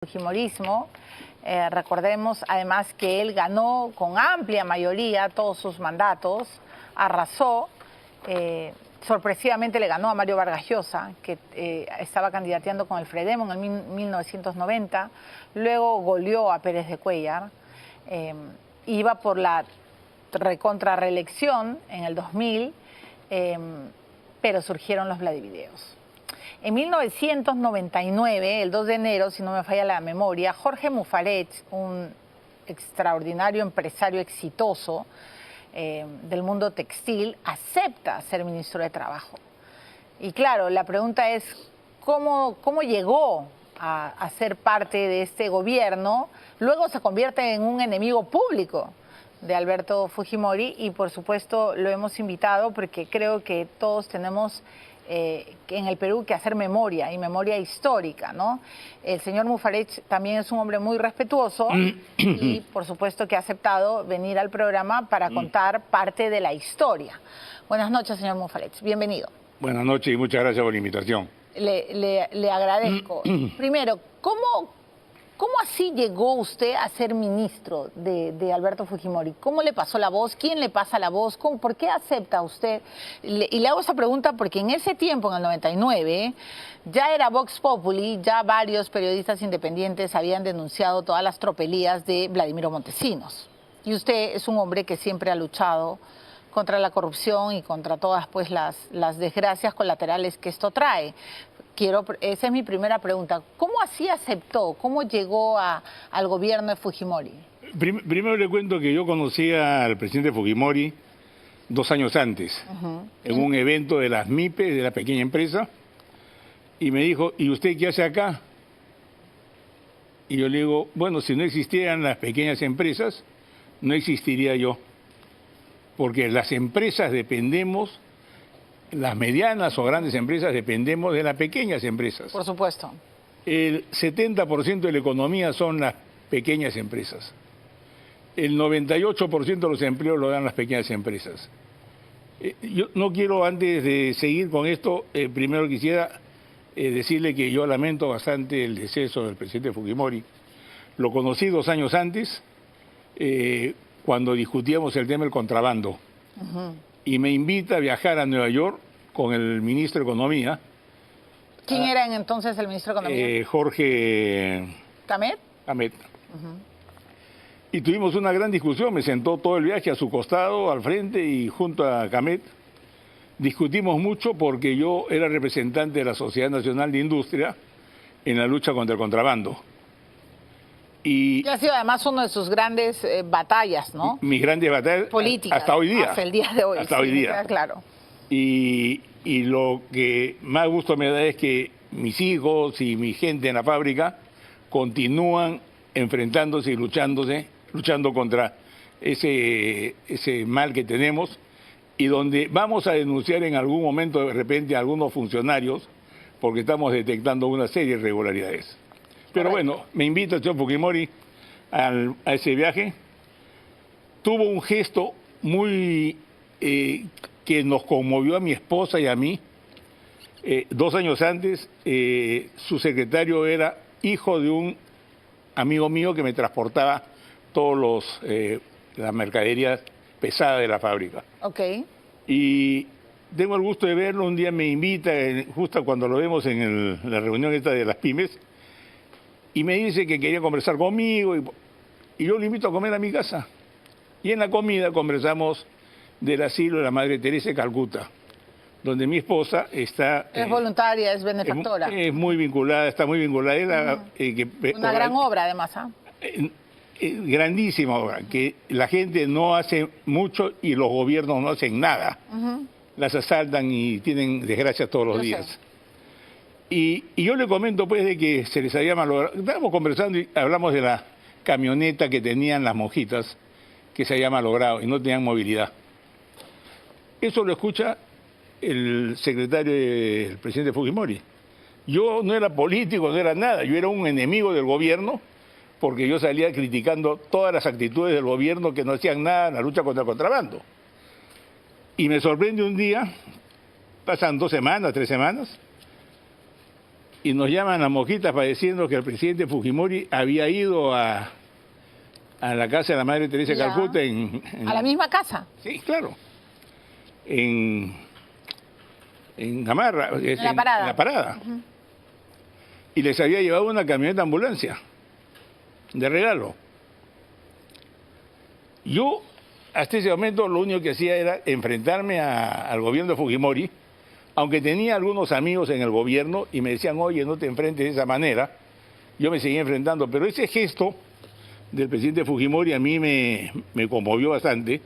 Fujimorismo. Recordemos además que él ganó con amplia mayoría todos sus mandatos, arrasó, sorpresivamente le ganó a Mario Vargas Llosa, que estaba candidateando con el Fredemo en el 1990, luego goleó a Pérez de Cuéllar, iba por la recontrarreelección en el 2000, pero surgieron los Vladivideos. En 1999, el 2 de enero, si no me falla la memoria, Jorge Mufarech, un extraordinario empresario exitoso del mundo textil, acepta ser ministro de Trabajo. Y claro, la pregunta es, ¿cómo llegó a ser parte de este gobierno? Luego se convierte en un enemigo público de Alberto Fujimori y por supuesto lo hemos invitado porque creo que todos tenemos en el Perú que hacer memoria y memoria histórica, ¿no? El señor Mufarech también es un hombre muy respetuoso y por supuesto que ha aceptado venir al programa para contar parte de la historia. Buenas noches, señor Mufarech, bienvenido. Buenas noches y muchas gracias por la invitación. Le agradezco. Primero, ¿cómo así llegó usted a ser ministro de Alberto Fujimori? ¿Cómo le pasó la voz? ¿Quién le pasa la voz? ¿Por qué acepta usted? Y le hago esa pregunta porque en ese tiempo, en el 99, ya era Vox Populi, ya varios periodistas independientes habían denunciado todas las tropelías de Vladimiro Montesinos. Y usted es un hombre que siempre ha luchado contra la corrupción y contra todas pues, las desgracias colaterales que esto trae. Esa es mi primera pregunta. ¿Cómo así aceptó? ¿Cómo llegó al gobierno de Fujimori? Primero le cuento que yo conocí al presidente Fujimori 2 años antes, en un evento de las MIPE, de la pequeña empresa, y me dijo, ¿y usted qué hace acá? Y yo le digo, bueno, si no existieran las pequeñas empresas, no existiría yo, porque las empresas dependemos. Las medianas o grandes empresas dependemos de las pequeñas empresas. Por supuesto. El 70% de la economía son las pequeñas empresas. El 98% de los empleos lo dan las pequeñas empresas. Yo no quiero, antes de seguir con esto, primero quisiera decirle que yo lamento bastante el deceso del presidente Fujimori. Lo conocí 2 años antes, cuando discutíamos el tema del contrabando. Y me invita a viajar a Nueva York con el ministro de Economía. ¿Quién era entonces el ministro de Economía? Jorge ¿Camet? Camet. Y tuvimos una gran discusión, me sentó todo el viaje a su costado, al frente y junto a Camet. Discutimos mucho porque yo era representante de la Sociedad Nacional de Industria en la lucha contra el contrabando. Y ha sido además una de sus grandes batallas, ¿no? Mis grandes batallas políticas. Hasta hoy día. Hasta el día de hoy. Hasta sí, hoy día. Claro. Y lo que más gusto me da es que mis hijos y mi gente en la fábrica continúan enfrentándose y luchando contra ese mal que tenemos y donde vamos a denunciar en algún momento de repente a algunos funcionarios porque estamos detectando una serie de irregularidades. Pero bueno, me invita el señor Fujimori a ese viaje. Tuvo un gesto muy que nos conmovió a mi esposa y a mí. 2 años antes, su secretario era hijo de un amigo mío que me transportaba todos las mercaderías pesadas de la fábrica. Ok. Y tengo el gusto de verlo. Un día me invita, justo cuando lo vemos en la reunión esta de las pymes, y me dice que quería conversar conmigo y yo lo invito a comer a mi casa. Y en la comida conversamos del asilo de la Madre Teresa de Calcuta, donde mi esposa está... Es voluntaria, es benefactora. Es muy vinculada, está muy vinculada. Una gran obra además, ¿ah? Grandísima obra, que la gente no hace mucho y los gobiernos no hacen nada. Las asaltan y tienen desgracias todos los días. Y yo le comento pues de que se les había malogrado. Estábamos conversando y hablamos de la camioneta que tenían las monjitas, que se había malogrado y no tenían movilidad. Eso lo escucha el secretario del presidente Fujimori. Yo no era político, no era nada, yo era un enemigo del gobierno porque yo salía criticando todas las actitudes del gobierno que no hacían nada en la lucha contra el contrabando. Y me sorprende un día, pasan 2 semanas, 3 semanas, y nos llaman a Mojitas para decirnos que el presidente Fujimori había ido a la casa de la Madre Teresa de Ya. Calcuta ¿A la misma casa? Sí, claro. En Gamarra, En la parada. En la parada. Y les había llevado una camioneta ambulancia de regalo. Yo, hasta ese momento, lo único que hacía era enfrentarme al gobierno de Fujimori, aunque tenía algunos amigos en el gobierno y me decían, oye, no te enfrentes de esa manera. Yo me seguía enfrentando, pero ese gesto del presidente Fujimori a mí me conmovió bastante.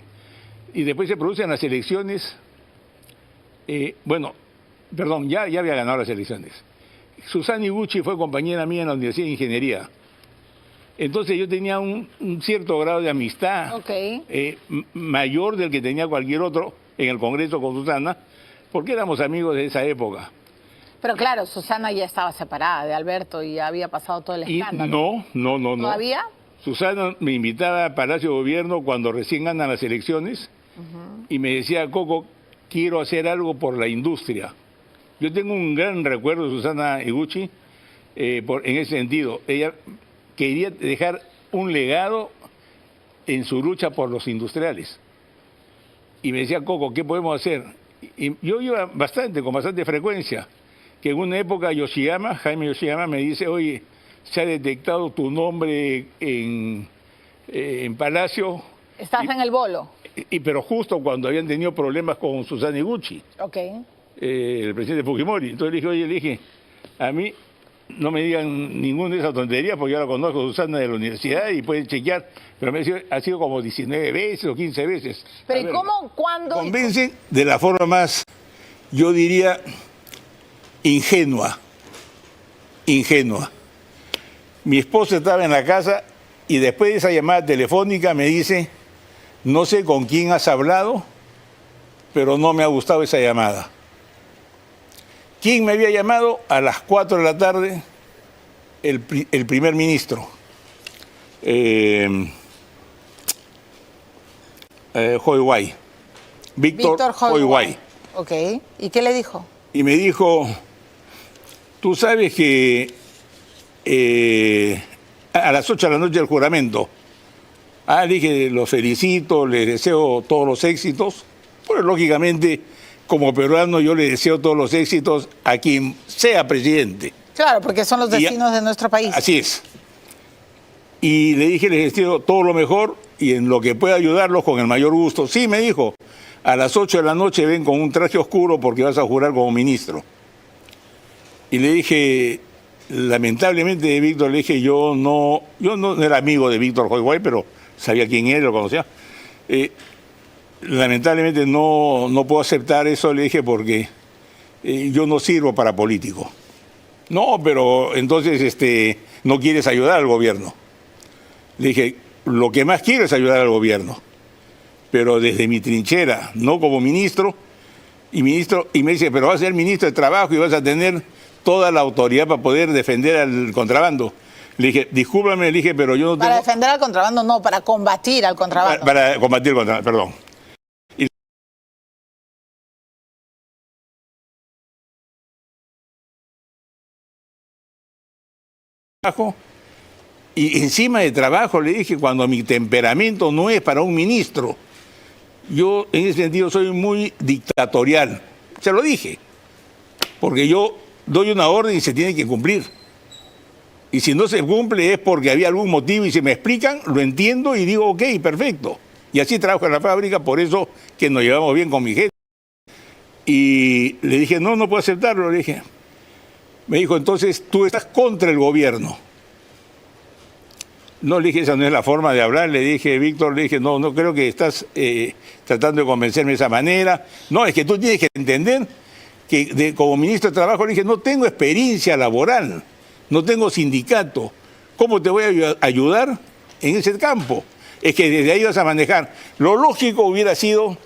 Y después se producen las elecciones. Ya había ganado las elecciones. Susana Iguchi fue compañera mía en la Universidad de Ingeniería. Entonces yo tenía un cierto grado de amistad, mayor del que tenía cualquier otro en el Congreso con Susana, porque éramos amigos de esa época. Pero claro, Susana ya estaba separada de Alberto y había pasado todo el escándalo. No. ¿Todavía? Susana me invitaba a Palacio de Gobierno cuando recién ganan las elecciones y me decía, Coco, quiero hacer algo por la industria. Yo tengo un gran recuerdo de Susana Iguchi en ese sentido. Ella quería dejar un legado en su lucha por los industriales. Y me decía, Coco, ¿qué podemos hacer? Y yo iba con bastante frecuencia, que en una época Jaime Yoshiyama me dice, oye, se ha detectado tu nombre en Palacio. Estás en el bolo. Pero justo cuando habían tenido problemas con Susana Iguchi, el presidente Fujimori. Entonces le dije, a mí no me digan ninguna de esas tonterías, porque yo la conozco a Susana de la universidad y pueden chequear, pero ha sido como 19 veces o 15 veces. Pero ¿y cómo, cuándo? Convencen de la forma más, yo diría, ingenua. Mi esposa estaba en la casa y después de esa llamada telefónica me dice, no sé con quién has hablado, pero no me ha gustado esa llamada. ¿Quién me había llamado? A las 4 de la tarde, el primer ministro, Hoy-Guay, Víctor Hoy-Guay. Ok, ¿y qué le dijo? Y me dijo, tú sabes que a las 8 de la noche del juramento, dije, los felicito, les deseo todos los éxitos, pero lógicamente, como peruano, yo le deseo todos los éxitos a quien sea presidente. Claro, porque son los destinos de nuestro país. Así es. Y le dije, les deseo todo lo mejor y en lo que pueda ayudarlos con el mayor gusto. Sí, me dijo, a las 8 de la noche ven con un traje oscuro porque vas a jurar como ministro. Y le dije, lamentablemente, Víctor, le dije, yo no era amigo de Víctor Hoy-Guay, pero sabía quién era, lo conocía. Lamentablemente no puedo aceptar eso, le dije, porque yo no sirvo para político. No, pero entonces no quieres ayudar al gobierno. Le dije, lo que más quiero es ayudar al gobierno, pero desde mi trinchera, no como ministro. Y me dice, pero vas a ser ministro de Trabajo y vas a tener toda la autoridad para poder defender al contrabando. Le dije, discúlpame, le dije, pero yo no tengo... Para defender al contrabando, no, para combatir al contrabando. Para combatir el contrabando, perdón. Y encima de trabajo le dije, cuando mi temperamento no es para un ministro, yo en ese sentido soy muy dictatorial. Se lo dije, porque yo doy una orden y se tiene que cumplir. Y si no se cumple es porque había algún motivo y si me explican, lo entiendo y digo, ok, perfecto. Y así trabajo en la fábrica, por eso que nos llevamos bien con mi gente. Y le dije, no puedo aceptarlo, le dije. Me dijo, entonces tú estás contra el gobierno. No, le dije, esa no es la forma de hablar. Le dije, Víctor, le dije, no creo que estás tratando de convencerme de esa manera. No, es que tú tienes que entender que como ministro de Trabajo, le dije, no tengo experiencia laboral, no tengo sindicato. ¿Cómo te voy a ayudar en ese campo? Es que desde ahí vas a manejar. Lo lógico hubiera sido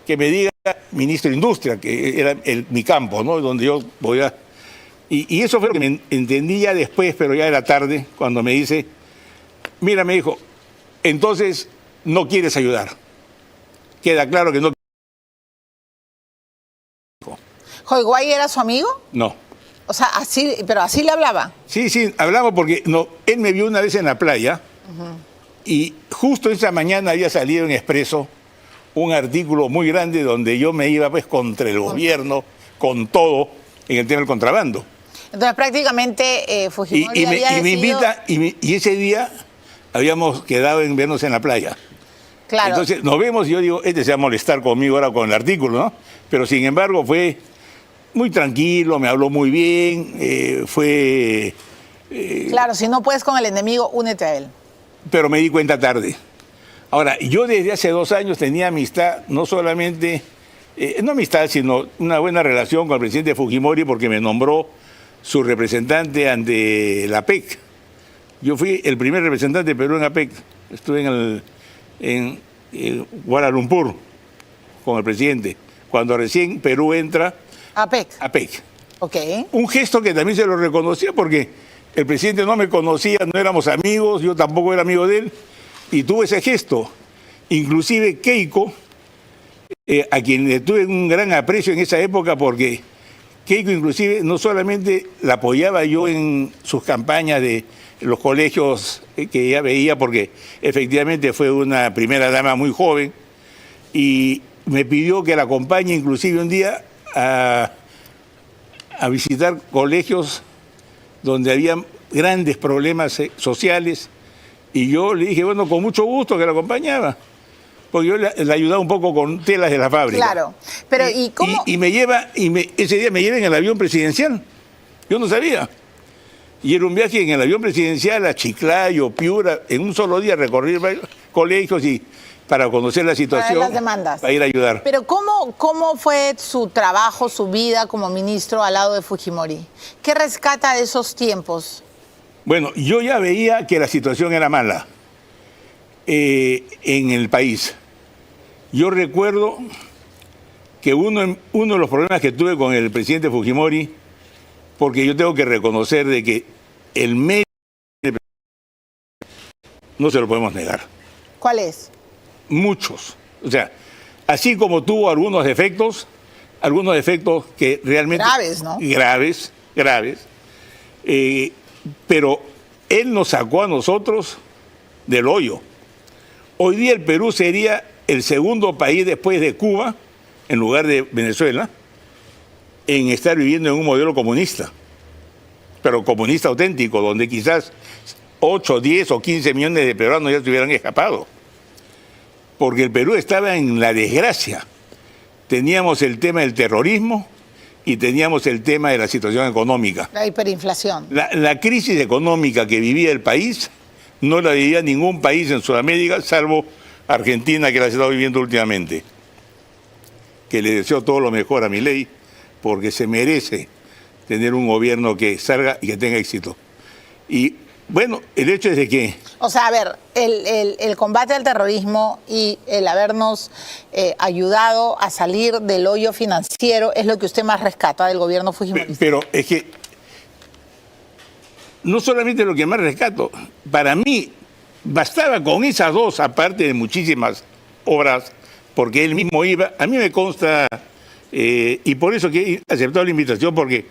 que me diga ministro de Industria, que era mi campo, ¿no? Donde yo voy a... Y eso fue lo que me entendí ya después, pero ya era tarde, cuando me dice, mira, me dijo, entonces no quieres ayudar. Queda claro que no. ¿Hoy-Guay era su amigo? No. O sea, así, pero así le hablaba. Sí, sí, hablamos porque no, él me vio una vez en la playa y justo esa mañana había salido en Expreso un artículo muy grande donde yo me iba pues contra el gobierno, con todo, en el tema del contrabando. Entonces prácticamente Fujimori había me invita, y ese día habíamos quedado en vernos en la playa. Claro. Entonces nos vemos y yo digo, este se va a molestar conmigo ahora con el artículo, ¿no? Pero sin embargo fue muy tranquilo, me habló muy bien, fue... claro, si no puedes con el enemigo, únete a él. Pero me di cuenta tarde. Ahora, yo desde hace 2 años tenía amistad, no solamente, no amistad, sino una buena relación con el presidente Fujimori porque me nombró su representante ante la APEC. Yo fui el primer representante de Perú en APEC. Estuve en Kuala Lumpur con el presidente, cuando recién Perú entra APEC. APEC. Ok. Un gesto que también se lo reconocía porque el presidente no me conocía, no éramos amigos, yo tampoco era amigo de él, y tuvo ese gesto. Inclusive Keiko, a quien le tuve un gran aprecio en esa época porque Keiko inclusive no solamente la apoyaba yo en sus campañas de los colegios que ella veía, porque efectivamente fue una primera dama muy joven, y me pidió que la acompañe inclusive un día a visitar colegios donde había grandes problemas sociales, y yo le dije, bueno, con mucho gusto que la acompañaba, porque yo le ayudaba un poco con telas de la fábrica. Claro, pero ¿y cómo? Y me lleva, ese día me lleva en el avión presidencial, yo no sabía. Y era un viaje en el avión presidencial a Chiclayo, Piura, en un solo día recorrer varios colegios y para conocer la situación, para las demandas, para ir a ayudar. Pero ¿cómo fue su trabajo, su vida como ministro al lado de Fujimori? ¿Qué rescata de esos tiempos? Bueno, yo ya veía que la situación era mala en el país. Yo recuerdo que uno de los problemas que tuve con el presidente Fujimori, porque yo tengo que reconocer de que el mérito no se lo podemos negar. ¿Cuál es? Muchos. O sea, así como tuvo algunos defectos que realmente... Graves, ¿no? Graves. Pero él nos sacó a nosotros del hoyo. Hoy día el Perú sería el segundo país después de Cuba, en lugar de Venezuela, en estar viviendo en un modelo comunista, pero comunista auténtico, donde quizás 8, 10 o 15 millones de peruanos ya se hubieran escapado. Porque el Perú estaba en la desgracia. Teníamos el tema del terrorismo y teníamos el tema de la situación económica. La hiperinflación. La crisis económica que vivía el país no la vivía ningún país en Sudamérica, salvo Argentina, que la ha estado viviendo últimamente. Que le deseo todo lo mejor a Milei, porque se merece tener un gobierno que salga y que tenga éxito. Y bueno, el hecho es de que... O sea, a ver, el combate al terrorismo y el habernos ayudado a salir del hoyo financiero es lo que usted más rescata del gobierno Fujimori. Pero es que no solamente lo que más rescato, para mí bastaba con esas dos, aparte de muchísimas obras, porque él mismo iba, a mí me consta, y por eso que he aceptado la invitación, porque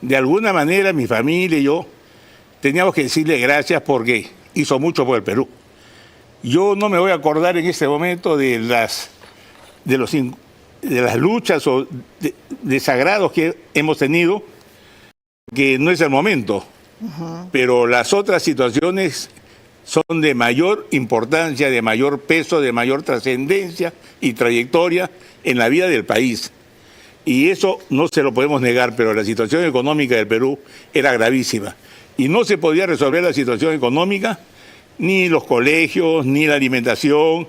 de alguna manera mi familia y yo teníamos que decirle gracias porque hizo mucho por el Perú. Yo no me voy a acordar en este momento de las luchas o desagrados que hemos tenido, que no es el momento, pero las otras situaciones son de mayor importancia, de mayor peso, de mayor trascendencia y trayectoria en la vida del país. Y eso no se lo podemos negar, pero la situación económica del Perú era gravísima. Y no se podía resolver la situación económica, ni los colegios, ni la alimentación,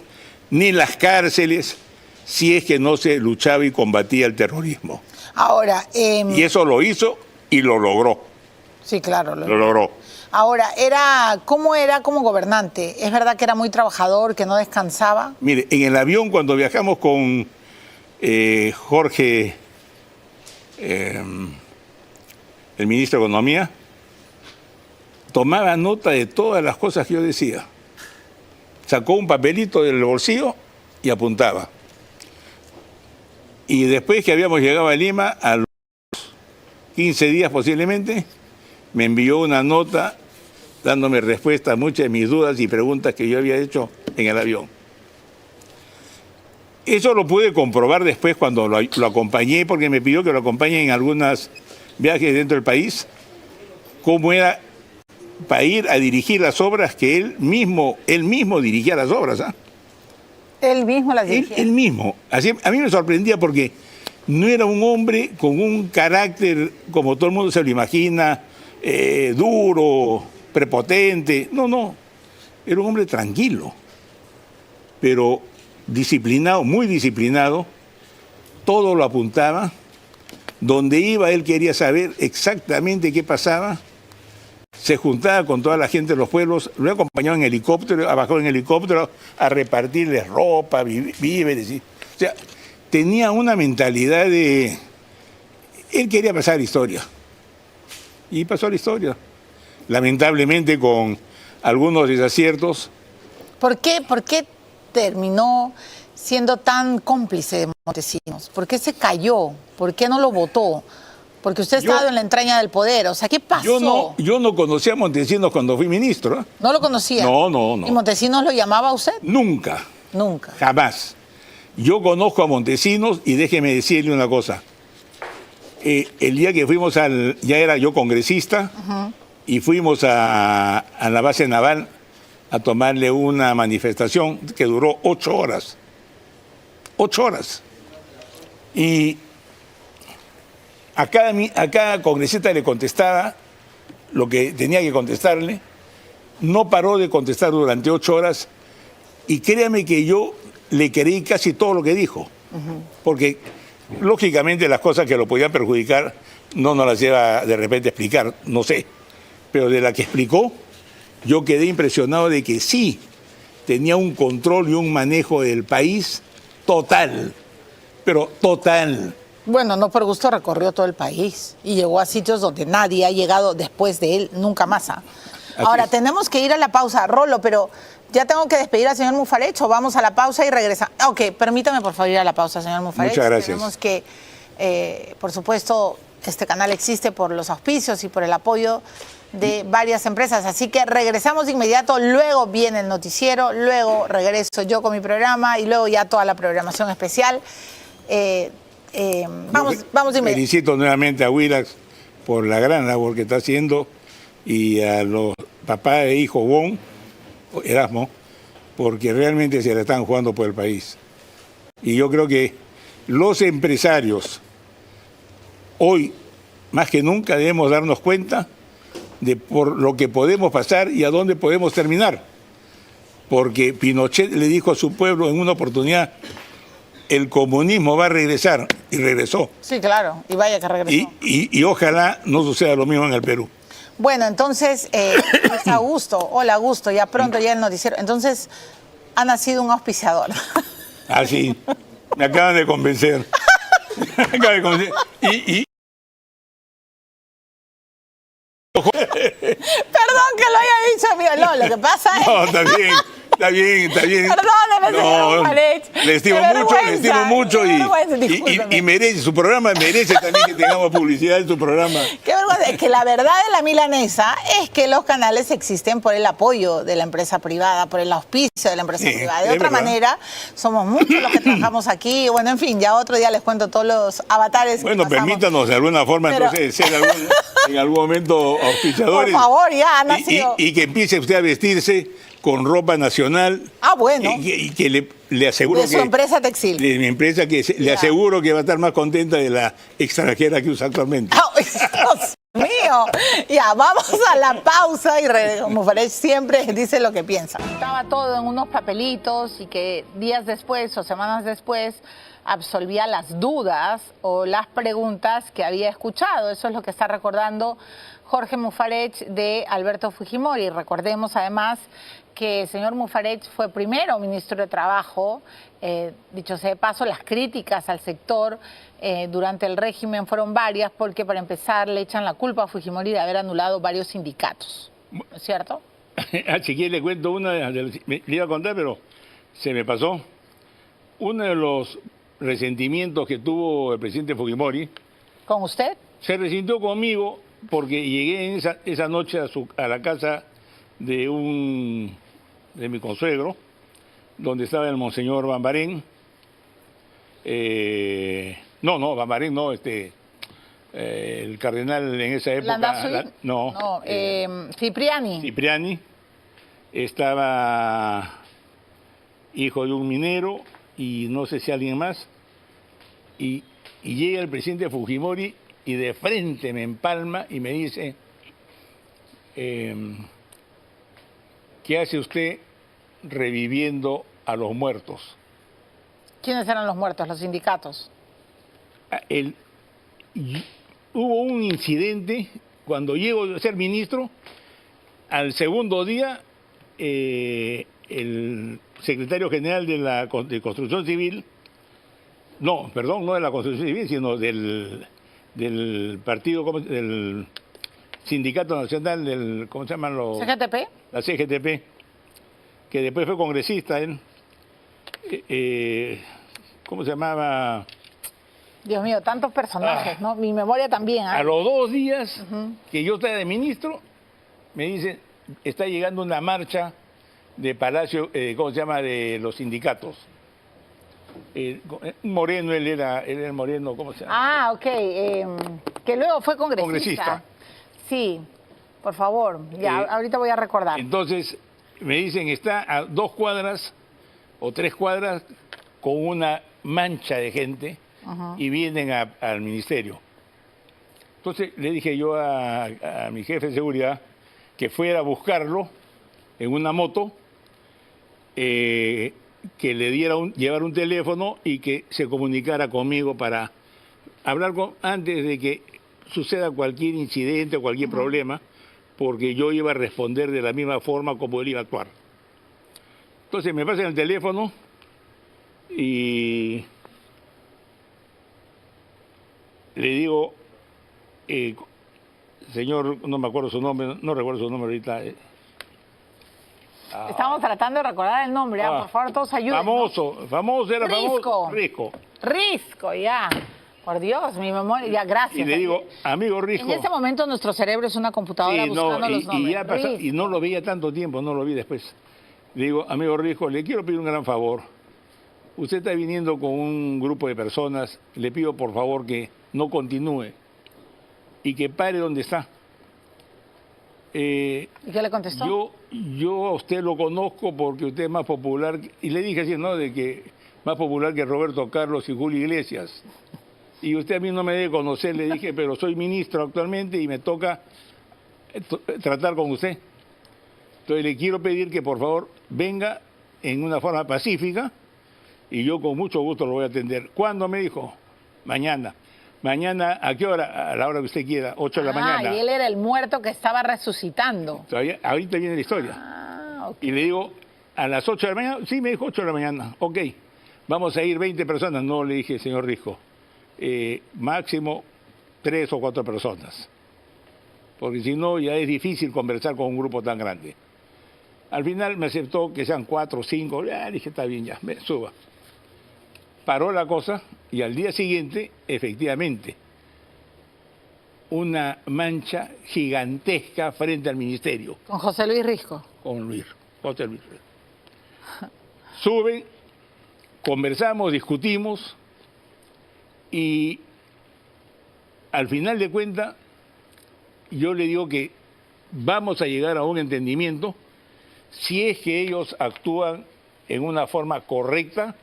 ni las cárceles, si es que no se luchaba y combatía el terrorismo. Ahora... Y eso lo hizo y lo logró. Sí, claro. Lo logró. Ahora, ¿cómo era como gobernante? ¿Es verdad que era muy trabajador, que no descansaba? Mire, en el avión cuando viajamos con Jorge, el ministro de Economía, tomaba nota de todas las cosas que yo decía. Sacó un papelito del bolsillo y apuntaba. Y después que habíamos llegado a Lima, 15 días posiblemente, me envió una nota dándome respuesta a muchas de mis dudas y preguntas que yo había hecho en el avión. Eso lo pude comprobar después cuando lo acompañé, porque me pidió que lo acompañe en algunos viajes dentro del país, cómo era para ir a dirigir las obras que él mismo dirigía las obras. ¿Ah? Él mismo las dirigía. Él mismo. Así, a mí me sorprendía porque no era un hombre con un carácter, como todo el mundo se lo imagina, duro, prepotente. No, no. Era un hombre tranquilo, pero disciplinado, muy disciplinado. Todo lo apuntaba. Donde iba, él quería saber exactamente qué pasaba. Se juntaba con toda la gente de los pueblos, lo acompañaba en helicóptero, bajó en helicóptero a repartirles ropa, víveres. O sea, tenía una mentalidad de... Él quería pasar historia. Y pasó la historia. Lamentablemente con algunos desaciertos. ¿Por qué terminó siendo tan cómplice de Montesinos? ¿Por qué se cayó? ¿Por qué no lo votó? Porque usted ha estado en la entraña del poder. O sea, ¿qué pasó? Yo no conocía a Montesinos cuando fui ministro. ¿Eh? ¿No lo conocía? No. ¿Y Montesinos lo llamaba a usted? Nunca. Nunca. Jamás. Yo conozco a Montesinos y déjeme decirle una cosa. El día que fuimos ya era yo congresista, y fuimos a la base naval a tomarle una manifestación que duró 8 horas. 8 horas. Y a cada congresista le contestaba lo que tenía que contestarle. No paró de contestar durante 8 horas. Y créame que yo le creí casi todo lo que dijo. Porque, lógicamente, las cosas que lo podían perjudicar no nos las lleva de repente a explicar, no sé. Pero de la que explicó, yo quedé impresionado de que sí tenía un control y un manejo del país total. Pero total. Bueno, no por gusto recorrió todo el país y llegó a sitios donde nadie ha llegado después de él, nunca más. Ahora, tenemos que ir a la pausa, Rolo, pero ya tengo que despedir al señor Mufarech, o vamos a la pausa y regresamos. Ok, permítame por favor ir a la pausa, señor Mufarech. Muchas gracias. Tenemos que, por supuesto, este canal existe por los auspicios y por el apoyo de varias empresas, así que regresamos de inmediato, luego viene el noticiero, luego regreso yo con mi programa y luego ya toda la programación especial. Vamos de inmediato. Felicito nuevamente a Willax por la gran labor que está haciendo y a los papás e hijos Bon, Erasmo, porque realmente se la están jugando por el país. Y yo creo que los empresarios hoy, más que nunca, debemos darnos cuenta de por lo que podemos pasar y a dónde podemos terminar. Porque Pinochet le dijo a su pueblo en una oportunidad: el comunismo va a regresar, y regresó. Sí, claro, y vaya que regresó. Y ojalá no suceda lo mismo en el Perú. Bueno, entonces, está Augusto. Hola, Augusto, ya pronto ya el noticiero. Entonces, ha nacido un auspiciador. Ah, sí, me acaban de convencer. Me acaban de convencer. Perdón que lo haya dicho, amigo. No, lo que pasa es... No, está bien. Está bien. Perdóneme, señor Mufarech. Le estimo mucho y merece, su programa merece también que tengamos publicidad en su programa. Qué vergüenza. Es que la verdad de la milanesa es que los canales existen por el apoyo de la empresa privada, por el auspicio de la empresa privada. De otra manera, somos muchos los que trabajamos aquí. Bueno, en fin, ya otro día les cuento todos los avatares. Bueno, permítanos de alguna forma entonces ser en algún momento auspiciadores. Por favor, ya ha nacido. Y que empiece usted a vestirse con ropa nacional. Ah, bueno. Y que le aseguro de su empresa textil. De mi empresa, que le aseguro que va a estar más contenta de la extranjera que usa actualmente. Oh, Dios mío. Ya, vamos a la pausa y Mufarech siempre dice lo que piensa. Estaba todo en unos papelitos y que días después o semanas después absolvía las dudas o las preguntas que había escuchado. Eso es lo que está recordando Jorge Mufarech de Alberto Fujimori. Recordemos además que el señor Mufarech fue primero ministro de Trabajo. Dicho sea de paso, las críticas al sector durante el régimen fueron varias porque, para empezar, le echan la culpa a Fujimori de haber anulado varios sindicatos. ¿No es cierto? Si quiere le cuento una, le iba a contar, pero se me pasó. Uno de los resentimientos que tuvo el presidente Fujimori... ¿Con usted? Se resintió conmigo porque llegué esa noche a la casa de mi consuegro, donde estaba el monseñor Bambarén. Bambarén no, el cardenal en esa época. ¿Landazuri? No, Cipriani. Cipriani. Estaba hijo de un minero y no sé si alguien más. Y llega el presidente Fujimori y de frente me empalma y me dice, ¿qué hace usted reviviendo a los muertos? ¿Quiénes eran los muertos? Los sindicatos. Hubo un incidente cuando llego a ser ministro. Al segundo día, el secretario general de Construcción Civil, no de la Construcción Civil, sino del partido, del Sindicato Nacional del, ¿cómo se llaman los? ¿CGTP? La CGTP, que después fue congresista él. ¿Cómo se llamaba? Dios mío, tantos personajes, ¿no? Mi memoria también. A los 2 días que yo estaba de ministro, me dicen, está llegando una marcha de Palacio, ¿cómo se llama?, de los sindicatos. Moreno, él era el Moreno, ¿cómo se llama? Ah, ok, que luego fue congresista. Sí, por favor, ya, ahorita voy a recordar. Entonces, me dicen, está a 2 cuadras o 3 cuadras con una mancha de gente y vienen al ministerio. Entonces le dije yo a mi jefe de seguridad que fuera a buscarlo en una moto, que le llevar un teléfono y que se comunicara conmigo para hablar antes de que suceda cualquier incidente o cualquier problema, porque yo iba a responder de la misma forma como él iba a actuar. Entonces me pasan el teléfono y le digo, señor, no me acuerdo su nombre, no recuerdo su nombre ahorita. Estamos tratando de recordar el nombre, por favor, todos ayuden. Famoso, era Risco. Risco. Risco, ya. Por Dios, mi memoria, ya, gracias. Y le digo, amigo Risco. En ese momento nuestro cerebro es una computadora buscando los nombres. Y no lo veía tanto tiempo, no lo vi después. Le digo, amigo Risco, le quiero pedir un gran favor. Usted está viniendo con un grupo de personas, le pido por favor que no continúe y que pare donde está. ¿Y qué le contestó? Yo a usted lo conozco porque usted es más popular, y le dije así, ¿no?, de que más popular que Roberto Carlos y Julio Iglesias. Y usted a mí no me debe conocer, le dije, pero soy ministro actualmente y me toca tratar con usted. Entonces le quiero pedir que por favor venga en una forma pacífica y yo con mucho gusto lo voy a atender. ¿Cuándo? Me dijo. Mañana. Mañana, ¿a qué hora? A la hora que usted quiera, 8 de la mañana. Y él era el muerto que estaba resucitando. Ahorita viene la historia. Okay. Y le digo, ¿a las 8 de la mañana? Sí, me dijo 8 de la mañana. Ok, vamos a ir 20 personas. No, le dije, señor Risco, máximo 3 o 4 personas. Porque si no, ya es difícil conversar con un grupo tan grande. Al final me aceptó que sean 4 o 5. Ya dije, está bien, ya, suba. Paró la cosa y al día siguiente, efectivamente, una mancha gigantesca frente al ministerio. ¿Con José Luis Risco? Con José Luis Risco. Suben, conversamos, discutimos y al final de cuentas yo le digo que vamos a llegar a un entendimiento si es que ellos actúan en una forma correcta,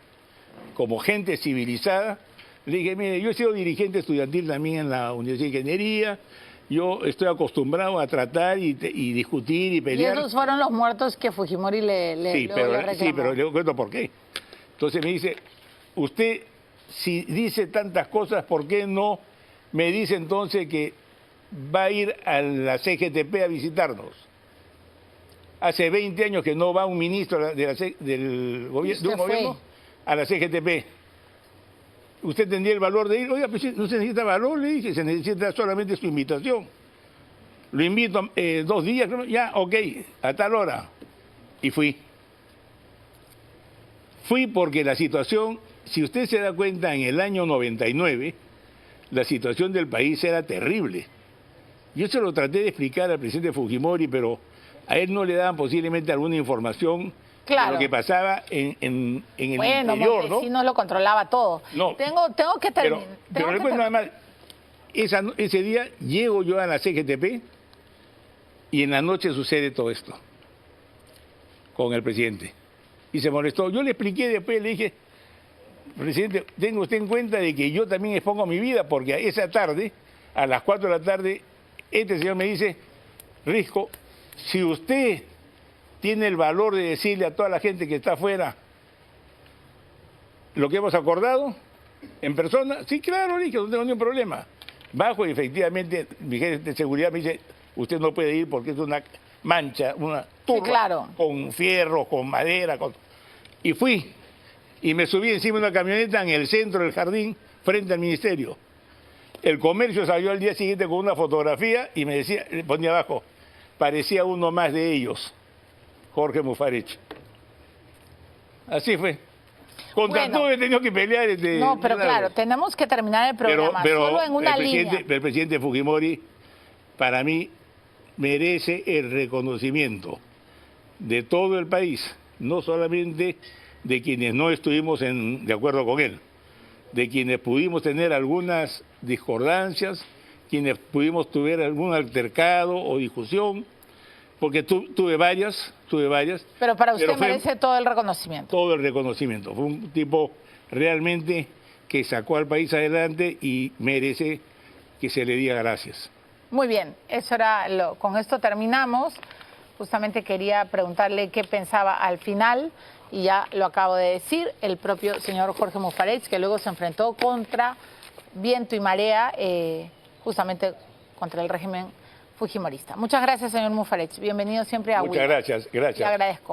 como gente civilizada. Le dije, mire, yo he sido dirigente estudiantil también en la Universidad de Ingeniería, yo estoy acostumbrado a tratar y discutir y pelear. Y esos fueron los muertos que Fujimori le reclamó. Sí, pero le cuento por qué. Entonces me dice, usted si dice tantas cosas, ¿por qué no me dice entonces que va a ir a la CGTP a visitarnos? Hace 20 años que no va un ministro del gobierno a la CGTP. ¿Usted tendría el valor de ir? Oiga, pues no se necesita valor, le dije, se necesita solamente su invitación. Lo invito 2 días, ya, ok, a tal hora. Y fui. Fui porque la situación, si usted se da cuenta, en el año 99 la situación del país era terrible. Yo se lo traté de explicar al presidente Fujimori, pero a él no le daban posiblemente alguna información de lo que pasaba en el interior, ¿no? Montesinos lo controlaba todo. No, tengo que terminar. Pero después nada más, ese día llego yo a la CGTP y en la noche sucede todo esto con el presidente. Y se molestó. Yo le expliqué después, le dije, presidente, tenga usted en cuenta de que yo también expongo mi vida, porque esa tarde, a las 4 de la tarde, este señor me dice, Risco, si usted tiene el valor de decirle a toda la gente que está afuera lo que hemos acordado en persona, sí, claro, le dije, no tengo ningún problema. Bajo y efectivamente mi jefe de seguridad me dice, usted no puede ir porque es una mancha, una turba, sí, claro, con fierro, con madera, y fui. Y me subí encima de una camioneta en el centro del jardín, frente al ministerio. El Comercio salió al día siguiente con una fotografía y me decía, le ponía abajo, parecía uno más de ellos, Jorge Mufarech. Así fue. Contra todo he tenido que pelear. No, pero claro, tenemos que terminar el programa, pero solo en una línea. El presidente Fujimori, para mí, merece el reconocimiento de todo el país, no solamente de quienes no estuvimos de acuerdo con él, de quienes pudimos tener algunas discordancias, quienes pudimos tener algún altercado o discusión, porque tuve varias. Pero para usted merece todo el reconocimiento. Todo el reconocimiento. Fue un tipo realmente que sacó al país adelante y merece que se le diga gracias. Muy bien, con esto terminamos. Justamente quería preguntarle qué pensaba al final, y ya lo acabo de decir, el propio señor Jorge Mufarech, que luego se enfrentó contra viento y marea, justamente contra el régimen fujimorista. Muchas gracias, señor Mufarech. Bienvenido siempre a Muchas gracias. Le agradezco.